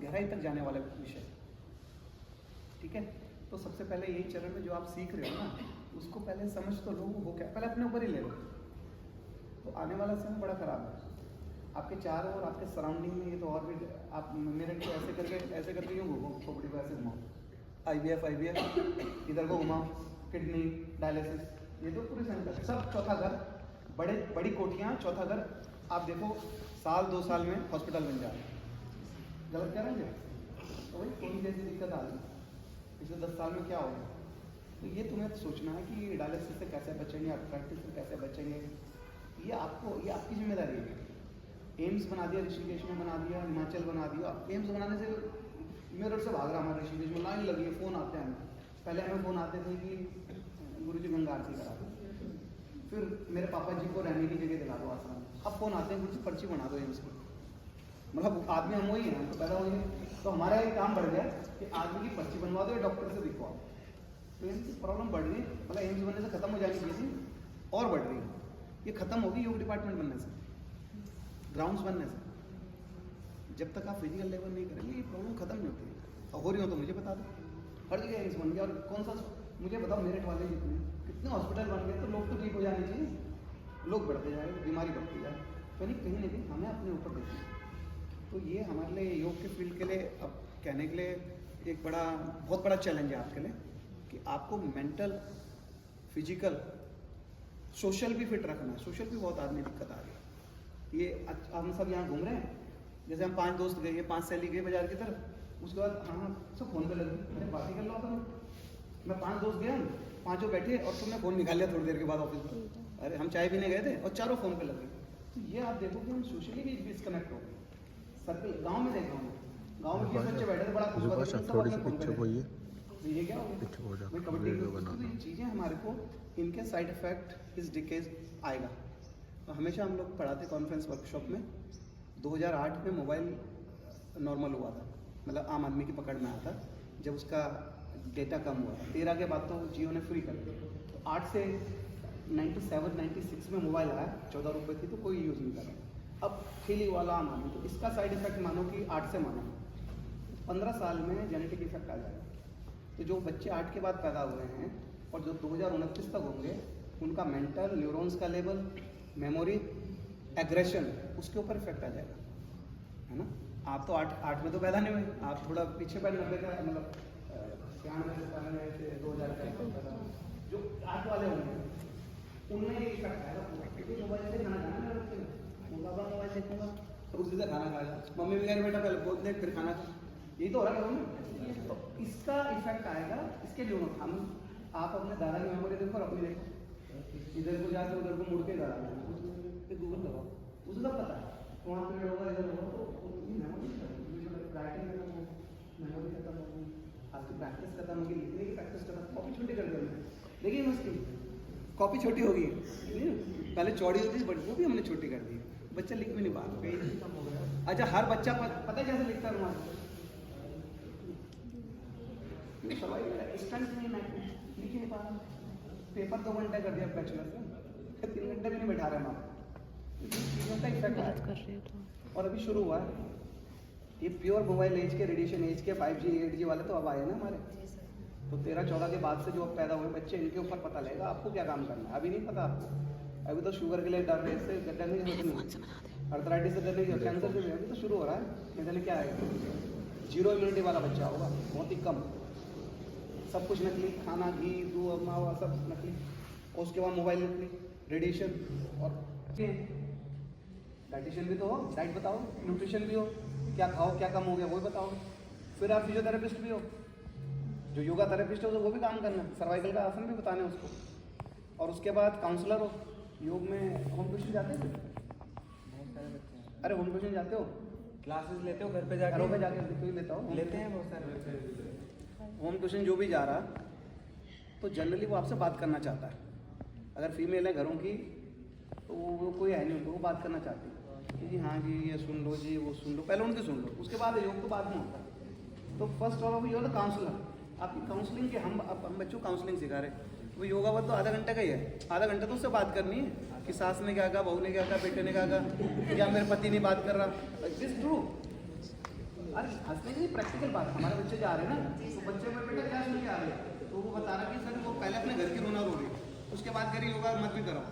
गहराई तक जाने वाला विषय, ठीक है। तो सबसे पहले यही चरण में जो आप सीख रहे हो ना, उसको पहले समझ तो लो वो क्या, पहले अपने ऊपर ही ले लो। तो आने वाला समय बड़ा ख़राब है आपके चारों और आपके सराउंडिंग में। ये तो और भी आप मेरे को ऐसे करके यूँ घूमो, खोपड़ी को ऐसे घुमाओ, IVF इधर को घुमाओ, किडनी डायलिसिस, ये तो पूरे सेंटर सब चौथा घर, बड़ी कोठियाँ, चौथा घर। आप देखो साल 2 साल में हॉस्पिटल बन जा रहे हैं, गलत कह रहे हैं। तो भाई कौन जैसी दिक्कत आ रही, पिछले 10 साल में क्या होगा। तो ये तुम्हें तो सोचना है कि डायलिसिस से कैसे बचेंगे, आर्थराइटिस से कैसे बचेंगे, ये आपकी जिम्मेदारी है। एम्स बना दिया, ऋषिकेश में बना दिया, हिमाचल बना दिया। एम्स बनाने से मेरठ से भाग रहा हमारे ऋषिकेश में, लाइन लगी है, फ़ोन आते हैं हमें। पहले हमें फ़ोन आते थे कि गुरुजी गंगा आरती करा दो, फिर मेरे पापा जी को रहने की जगह दिला दो आश्रम। अब फ़ोन आते हैं गुरुजी पर्ची बना दो एम्स की। मतलब आदमी हम वही हैं, हम तो पैदा हुए हैं। तो हमारा एक काम बढ़ गया कि आदमी की पर्ची बनवा दो या डॉक्टर से दिखवाओ। तो इनकी प्रॉब्लम बढ़ रही है, मतलब एम्स बनने से ख़त्म हो जानी चाहिए थी और बढ़ रही है। ये ख़त्म होगी योग डिपार्टमेंट बनने से, ग्राउंड्स बनने से। जब तक आप फिजिकल लेवल नहीं करेंगे ये प्रॉब्लम खत्म नहीं होती है। और हो रही हो तो मुझे बता दो, हर जगह एम्स बन गया। और कौन सा, मुझे बताओ मेरठ वाले कितने हॉस्पिटल बन गए, तो लोग तो ठीक हो जाने चाहिए, लोग बढ़ते जाए, बीमारी बढ़ती जाए। तो नहीं, कहीं ना कहीं हमें अपने ऊपर देखना। तो ये हमारे लिए योग के फील्ड के लिए अब कहने के लिए एक बहुत बड़ा चैलेंज है आपके लिए कि आपको मेंटल, फिजिकल, सोशल भी फिट रखना है। सोशल भी बहुत आदमी दिक्कत आ रही है। ये हम सब यहाँ घूम रहे हैं, जैसे हम 5 दोस्त गए, 5 सहेली गए बाजार की तरफ, उसके बाद हाँ सब फ़ोन पे लगे, अरे बात ही कर लो तुम। मैं 5 दोस्त गया, 5 बैठे और तुमने फ़ोन निकाल लिया थोड़ी देर के बाद ऑफिस में। अरे हम चाय पीने गए थे और चारों फ़ोन पे लगे। तो ये आप देखो कि हम सोशली भी डिस्कनेक्ट हो गए। सर्कल गाँव में देख रहा हूँ, गाँव में 20 बच्चे बैठे थे, बड़ा खुश हुआ था, सब अपने फ़ोन पे लगे। तो ये क्या होगा, कबड्डी की चीज़ें हमारे को, इनके साइड इफेक्ट इस डिकेज आएगा। तो हमेशा हम लोग पढ़ाते कॉन्फ्रेंस वर्कशॉप में, 2008 में मोबाइल नॉर्मल हुआ था, मतलब आम आदमी की पकड़ में आया था, जब उसका डेटा कम हुआ था। 13 के बाद तो जियो ने फ्री कर दिया। तो 8 से 97-96 में मोबाइल आया, 14 रुपये थी, तो कोई यूज़ नहीं कर रहा। अब खेली वाला आम आदमी, तो इसका साइड इफेक्ट मानो कि 8 से मानो 15 साल में जेनेटिक इफेक्ट आ जाएगा। तो जो बच्चे 8 के बाद पैदा हुए हैं और जो 2029 तक होंगे, उनका मेंटल, न्यूरॉन्स का लेवल, मेमोरी, एग्रेशन, उसके ऊपर इफेक्ट आ जाएगा, है ना। आप तो 8 में तो पैदा नहीं हुए, आप थोड़ा पीछे पैदा, 90 का, मतलब 93 से 2000 का, जो 8 वाले होंगे उनमें ये इफेक्ट आएगा पूरा। क्योंकि मोबाइल से खाना खाना है, मोबाइल देखूंगा तो उसी से खाना खाएगा। मम्मी भी कहेगी बेटा पहले बोल दे फिर खाना खा, यही तो हो रहा है। तो इसका इफेक्ट आएगा, इसके लिए हम आप अपने दादा की मेमोरी देखो और अपनी देखो, इधर को जाके उधर को मुड़ के दादा गूगल लगाओ, उसे सब पता है वहाँ पे होगा, इधर होगा, तो मेमोरी राइटिंग मेमोरी खत्म होगी, आपकी प्रैक्टिस खत्म होगी, लिखने की प्रैक्टिस खत्म, कॉपी छोटी कर देंगे। देखिए मुश्किल, कॉपी छोटी होगी, पहले चौड़ी होती थी, बट वो भी हमने छोटी कर दी, बच्चा लिख भी नहीं पा। अच्छा, हर बच्चा पता है कैसे लिखता है तुम्हारा, स्टंट नहीं, लिख ही नहीं पा रहा। पेपर 2 घंटे कर दिया बैचलर से, 3 घंटे भी नहीं बैठा रहे हम। चीज़ों का इफेक्ट कर रहे हैं तो। और अभी शुरू हुआ है ये प्योर मोबाइल एज के, रेडिएशन एज के, 5G 8G वाले तो अब आए ना हमारे। तो 13-14 के बाद से जो अब पैदा हुए बच्चे, इनके ऊपर पता लगेगा आपको क्या काम करना है। अभी नहीं पता आपको, अभी तो शुगर के लिए डर रहे, इससे डरने की जरूरत नहीं, अर्थराइटिस से डरने की, कैंसर से अभी तो शुरू हो रहा है। मैंने क्या आएगा, 0 इम्यूनिटी वाला बच्चा होगा, बहुत ही कम, सब कुछ नकली, खाना, घी, दूध, मावा सब नकली, और उसके बाद मोबाइल नकली, रेडिएशन। और डाइटिशियन भी तो हो, डाइट बताओ, न्यूट्रिशन भी हो, क्या खाओ, क्या कम हो गया वो भी बताओ। फिर आप फिजियोथेरेपिस्ट भी हो, जो योगा थेरेपिस्ट हो तो वो भी काम करना, सर्वाइकल का आसन भी बताने उसको। और उसके बाद काउंसलर हो, योग में होम ट्यूशन जाते हो? बहुत सारे बच्चे हैं। अरे होम ट्यूशन जाते हो, क्लासेस लेते हो, घर पे जाके? घरों पे जाके कोई लेता हो? लेते हैं बहुत सारे बच्चे। होम ट्यूशन जो भी जा रहा, तो जनरली वो आपसे बात करना चाहता है। अगर फीमेल है घरों की, तो वो कोई है नहीं, तो वो बात करना चाहती है कि जी हाँ जी ये सुन लो जी, वो सुन लो, पहले उनकी सुन लो, उसके बाद योग तो बाद में होता है। तो फर्स्ट ऑफ योग काउंसलर, आपकी काउंसलिंग के हम बच्चों को काउंसलिंग सिखा रहे हैं। वो योगा वो तो आधा घंटा का ही है, आधा घंटा तो उससे बात करनी है कि सास ने क्या कहा, बहू ने क्या कहा, बेटे ने क्या कहा, या मेरे पति नहीं बात कर रहा। दिस ट्रू, अरे हंसने की प्रैक्टिकल बात, हमारे बच्चे जा रहे हैं ना, तो बच्चे में बेटा क्या सुन के आ रहे हैं, तो वो बता रहा कि सर वो पहले अपने घर की रोना रो रही, उसके बाद कह रही योगा मत भी करो,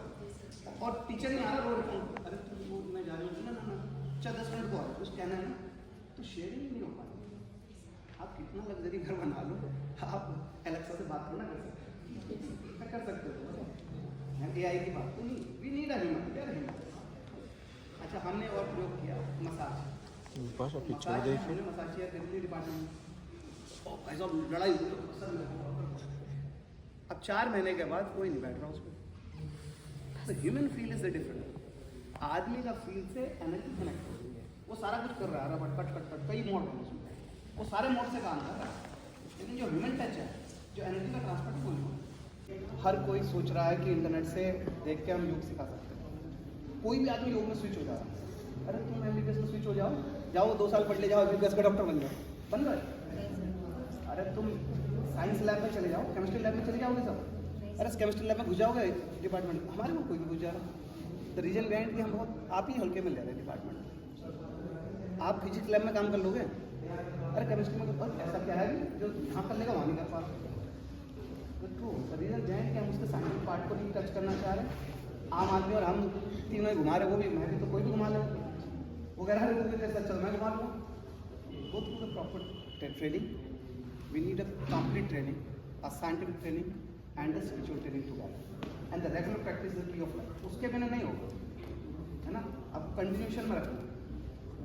और टीचर ही आ रहा रो रही, अरे तुम वो मैं जा रही हूँ ना ना अच्छा 10 मिनट को आ कुछ कहना है ना, तो शेयरिंग नहीं हो पाती। आप कितना लग्जरी घर बना लो, आप एलेक्सा से बात करना कर सकते हो, AI की बात तो नहीं, वी नीड अ ह्यूमन, क्या हिम्मत। अच्छा हमने और प्रयोग किया मसाज, पास पिक्चर मसाज देखिए हमने मसाज किया दिल्ली डिपार्टमेंट, और भाई साहब लड़ाई हुई तो पसंद है। अब 4 महीने के बाद कोई नहीं बैठ रहा उसमें, तो human feel is the different. आदमी का फील से एनर्जी कनेक्ट हो रही है, वो सारा कुछ कर रहा है, रबड़ कट कट कट कई मोड है उसमें, वो सारे मोड से काम कर रहा है, लेकिन जो ह्यूमन टच है, जो एनर्जी का ट्रांसफर कोई नहीं। हर कोई सोच रहा है कि इंटरनेट से देख के हम योग सिखा सकते हैं, कोई भी आदमी योग में स्विच हो जा रहा है। अरे तुम MBBS में स्विच हो जाओ, जाओ 2 साल पढ़ ले जाओ, MBBS का डॉक्टर बन जाओ, बन गए। अरे तुम साइंस लैब में चले जाओ, केमिस्ट्री लैब में चले जाओगे सब, अरे केमिस्ट्री लैब में घुस जाओगे डिपार्टमेंट, हमारे में कोई नहीं घुस जा रहा। द रीजन बिहाइंड कि हम बहुत आप ही हल्के में ले रहे हैं डिपार्टमेंट। आप फिजिक्स लैब में काम कर लोगे, अरे केमिस्ट्री में तो ऐसा क्या है जो यहाँ कर लेगा वहाँ नहीं कर पा रहा। तो रीजन बिहाइंड कि हम उसके साइंटिफिक पार्ट को नहीं टच करना चाह रहे। आम आदमी और हम तीनों ही घुमा रहे, वो भी मैं भी, तो कोई भी घुमा ले, वो कह रहा है वो भी कैसे चल मैं घुमा लूँ। Go through the proper training, we need a complete training, a scientific training and a spiritual training together, and the regular practice is the key of life. उसके बिना नहीं होगा, है ना। अब कंटिन्यूशन में रखना,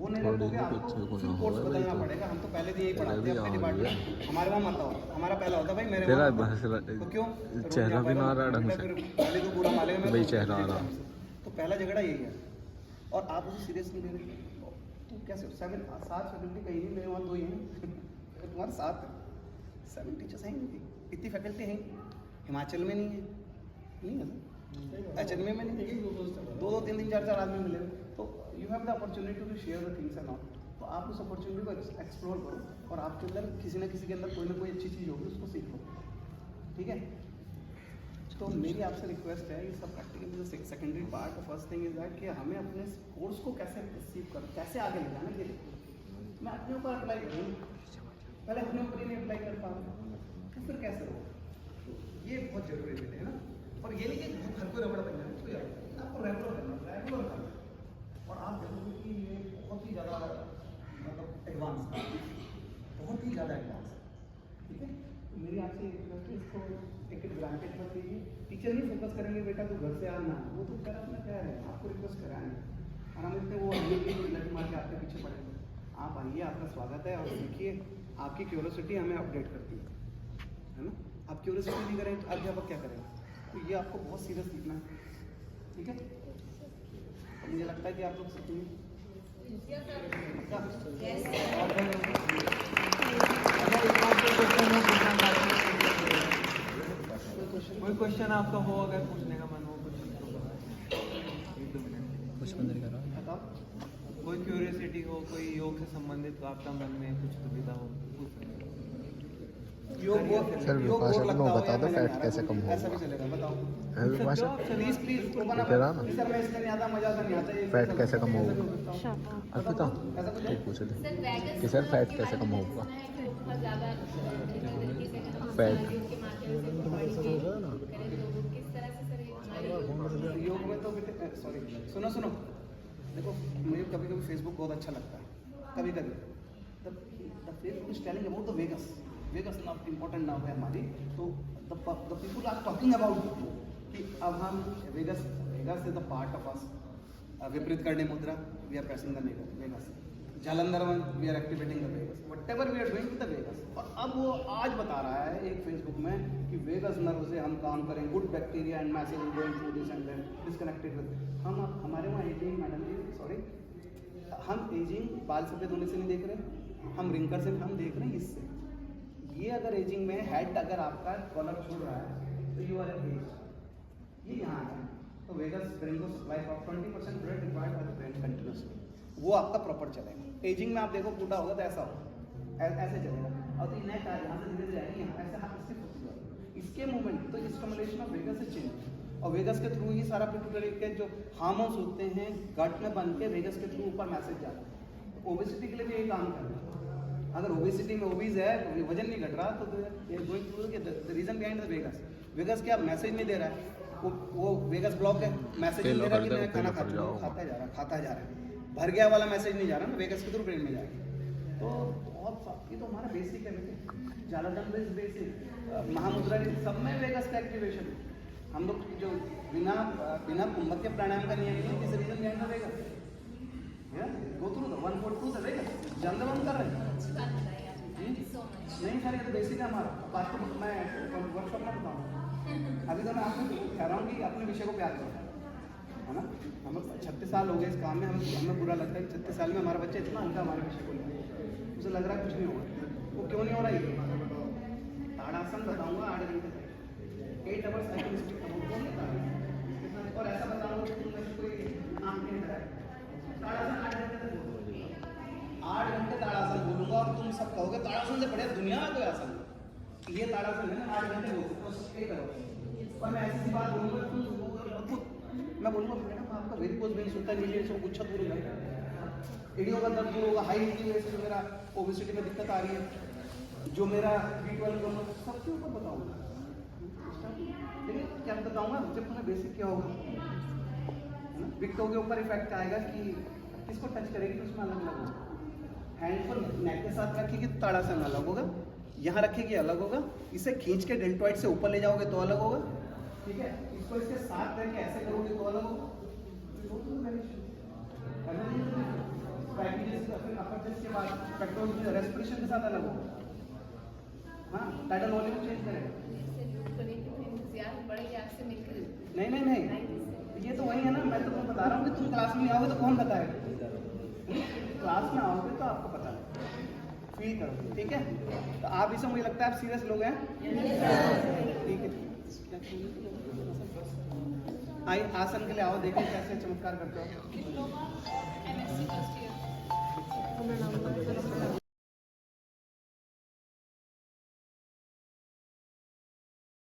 वो नहीं रखोगे आपको फिर कोर्स बदलना पड़ेगा। हम तो पहले भी यही पढ़ाते हैं अपने डिपार्टमेंट, हमारे वहाँ मत आओ, हमारा पहला होता भाई मेरे तेरा वहाँ तो क्यों चेहरा भी ना आ रहा ढंग से, पहले तो पूरा मालेगा भाई चेहरा आ रहा, तो पहला झगड़ा यही है, और आप उसे सीरियस नहीं ले रहे, तो कैसे 7 7 फैकल्टी कहीं नहीं, मेरे वहाँ 2 ही हैं तुम्हारे साथ 7 टीचर्स हैं नहीं, इतनी फैकल्टी हैं, हिमाचल में नहीं है HNM में नहीं, 2 3 4 आदमी मिले, तो you have the opportunity to share the things and all. तो आप उस अपॉर्चुनिटी को एक्सप्लोर करो, और आपके अंदर किसी न किसी के अंदर कोई ना कोई अच्छी चीज़ होगी, उसको सीखो, ठीक है। तो मेरी आपसे रिक्वेस्ट है, ये सब practical secondary part, first thing is that कि हमें अपने कोर्स को कैसे परसीव करो, कैसे आगे ले जाना, ये मैं अपने ऊपर अप्लाई करूँ, पहले अपने ऊपर ही नहीं अप्लाई कर पा रहा, तो फिर कैसे हो, ये बहुत जरूरी है ना। और ये नहीं कि घर को रबड़ बन जाए, आपको रेगुलर करना, और आप देखोगे कि ये बहुत ही ज़्यादा मतलब एडवांस, बहुत ही ज़्यादा एडवांस, ठीक है। तो मेरी आपसे रिक्वेस्ट है, इसको एक ग्रांटेड मत लीजिए। टीचर नहीं फोकस करेंगे बेटा तो घर से आना, वो तो कर अपना क्या है, आपको रिक्वेस्ट कराएंगे, और हम इतने वो लड़की मार के आपके पीछे पड़ेंगे। आप आइए, आपका स्वागत है, और सीखिए, आपकी क्यूरोसिटी हमें अपडेट करती है ना। आप क्यूरोसिटी नहीं करें तो अध्यापक क्या करेंगे, तो ये आपको बहुत सीरियस सीखना है, ठीक है। तो मुझे लगता है कि आप लोग सीखेंगे। कोई क्वेश्चन आपका हो, अगर पूछने का मन हो कुछ बताओ, कोई क्यूरियोसिटी हो, कोई योग से संबंधित आपका मन में कुछ दुविधा हो, पूछ सकते हो। सर विपाशा को बता दो फैट कैसे कम होगा, ऐसा भी चलेगा, बताओ विपाशा प्लीज कह रहा ना सर, मैं इसलिए नहीं आता, मजा नहीं आता, फैट कैसे कम होगा, अर्पिता तो पूछ ले कि सर फैट कैसे कम होगा, फैट योग में तो सॉरी सुनो देखो, मुझे कभी कभी फेसबुक बहुत अच्छा लगता है, कभी the Facebook is telling about the vagus now important now है हमारी, तो the people are talking about कि अब हम vagus is the part of us, विपरीत करने मुद्रा we are pressing the vagus, Jalandhar वन we are activating the vagus, whatever we are doing with the vagus. और अब वो आज बता रहा है एक फेसबुक में कि वेगस नर्व से हम काम करें, good bacteria and message going through this and that disconnected with, हम हमारे वहाँ एजिंग, मैडम जी सॉरी, हम एजिंग बाल सफेद होने से नहीं देख रहे, हम रिंकल से हम देख रहे हैं इससे। ये अगर एजिंग में हेड अगर आपका कॉलर छोड़ रहा है तो यू आर एज, ये यहाँ है, तो वेगस ब्रेन को supply for 20% blood required by the brain continuously, वो आपका प्रॉपर चलेगा। एजिंग में आप देखो टूटा होगा तो ऐसा होगा, ऐसे चलेगा, और तो नेक यहाँ से धीरे धीरे आएगी, यहाँ ऐसे हाथ इससे फंस जाएगा, इसके मूवमेंट तो स्टिमुलेशन ऑफ वेगस से चेंज, और वेगस के थ्रू ही सारा पिट्यूटरी के जो हार्मोन्स होते हैं गट में बन के वेगस के थ्रू ऊपर मैसेज जाता है। ओबेसिटी के लिए भी यही काम करना है, अगर ओबेसिटी में ओबीज है तो वजन नहीं घट रहा तो reason behind the vagus. Vagus क्या मैसेज नहीं दे रहा है, वो वेगस ब्लॉक है, मैसेज नहीं दे रहा कि मैं खाना खाता जा रहा है, भर गया वाला मैसेज नहीं जा रहा ना, वेगस के थ्रू ब्रेन में जाएगा। तो बहुत ये तो हमारा बेसिक है बेटे, जालाटन बेसिक, महामुद्रा सब में वेगस का एक्टिवेशन। हम लोग जो बिना कुंभक प्राणायाम का नियम नहीं, किस reason behind the vagus, go through the 142 से वेगस जल्द बंद कर रहे हैं। नहीं सर, ये तो बेसिक है हमारा। बात तो मैं वर्कशॉप में बताऊँ, अभी तो मैं आपको कह रहा हूँ कि अपने विषय को प्यार करो, है ना। हम 36 साल हो गए इस काम में, हमें बुरा लगता है कि 36 साल में हमारा बच्चा इतना हल्का हमारे विषय को लेकर, उसे लग रहा है कुछ नहीं होगा। वो क्यों नहीं हो रहा है? ताड़ासन बताऊँगा 8 घंटे तक, 8 आवर्स और ऐसा बताऊँगा कि तुम कोई नाम नहीं है। ताड़ासन 8 घंटे तक बोलूँगा, 8 घंटे ताड़ासन बोलूँगा और तुम सब कहोगे ताड़ासन से बढ़िया दुनिया में कोई आसन ये ताड़ासन है ना, 8 घंटे बोलूँगा और मैं ऐसी बात बोलूँगा, मैं बोलूँगा मैडम आपका वेरिकोज वेन्स होता है, नीचे से गुच्छा दूर होगा, एडियो का दर्द दूर होगा, हाई की वजह से जो मेरा ओबेसिटी में दिक्कत आ रही है, जो मेरा B12 सबके ऊपर बताऊँगा। लेकिन क्या बताऊँगा जब तुम्हें बेसिक क्या होगा, है ना। विक्टो के ऊपर इफेक्ट आएगा कि किसको टच करेगी तो उसमें अलग अलग होगा। हैंड को नेक के साथ रखेगी तो ताड़ासन अलग होगा, यहाँ रखेगी अलग होगा, इसे खींच के डेल्टॉइड से ऊपर ले जाओगे तो अलग होगा, ठीक है। इसको इसके साथ करके ऐसे करोगे तो अलग होगा। के बाद पेट्रोल रेस्पिरेशन के साथ अलग होगा। हाँ, टाइटल वॉल्यूम चेंज करेगा। नहीं, ये तो वही है ना, मैं तुम्हें बता रहा हूँ कि तुम क्लास में आओगे तो कौन बताएगा, क्लास में आओगे तो आपको पता है, फील करोगे, ठीक है। तो आप इसे मुझे लगता है आप सीरियस लोग हैं, ठीक है। आइए आसन के लिए आओ, देखें कैसे चमत्कार करते हो।